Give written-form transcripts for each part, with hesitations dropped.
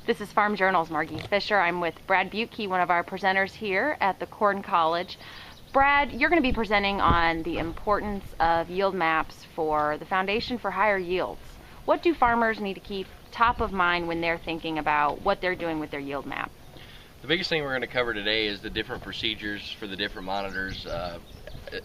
This is Farm Journal's Margie Fisher. I'm with Brad Beutke, one of our presenters here at the Corn College. Brad, you're going to be presenting on the importance of yield maps for the foundation for higher yields. What do farmers need to keep top of mind when they're thinking about what they're doing with their yield map? The biggest thing we're going to cover today is the different procedures for the different monitors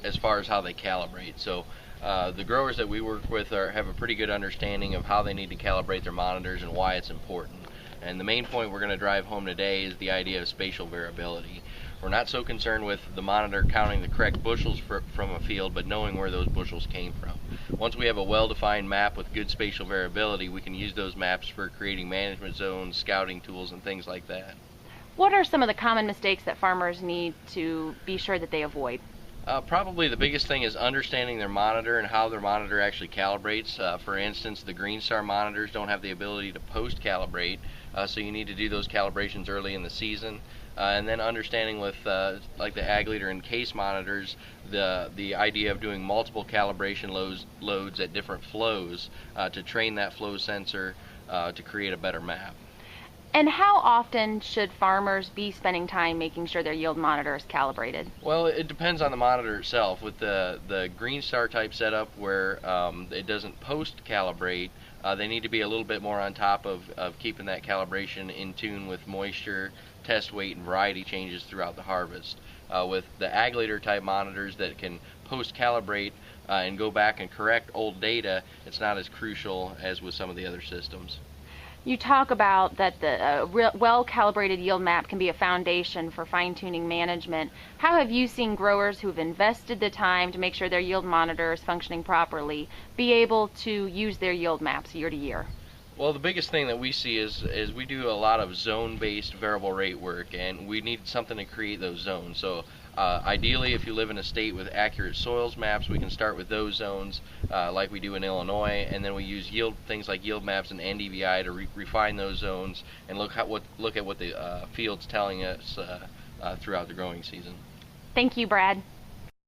as far as how they calibrate. So the growers that we work with have a pretty good understanding of how they need to calibrate their monitors and why it's important. And the main point we're going to drive home today is the idea of spatial variability. We're not so concerned with the monitor counting the correct bushels from a field, but knowing where those bushels came from. Once we have a well-defined map with good spatial variability, we can use those maps for creating management zones, scouting tools, and things like that. What are some of the common mistakes that farmers need to be sure that they avoid? Probably the biggest thing is understanding their monitor and how their monitor actually calibrates. For instance, the Green Star monitors don't have the ability to post-calibrate, so you need to do those calibrations early in the season. And then understanding with like the Ag Leader and Case monitors, the idea of doing multiple calibration loads at different flows to train that flow sensor to create a better map. And how often should farmers be spending time making sure their yield monitor is calibrated? Well, it depends on the monitor itself. With the Green Star type setup where it doesn't post-calibrate, they need to be a little bit more on top of keeping that calibration in tune with moisture, test weight, and variety changes throughout the harvest. With the Ag Leader type monitors that can post-calibrate and go back and correct old data, it's not as crucial as with some of the other systems. You talk about that the well-calibrated yield map can be a foundation for fine-tuning management. How have you seen growers who have invested the time to make sure their yield monitor is functioning properly be able to use their yield maps year to year? Well, the biggest thing that we see is we do a lot of zone-based variable rate work, and we need something to create those zones. So ideally, if you live in a state with accurate soils maps, we can start with those zones like we do in Illinois, and then we use things like yield maps and NDVI to refine those zones and look at what the field's telling us throughout the growing season. Thank you, Brad.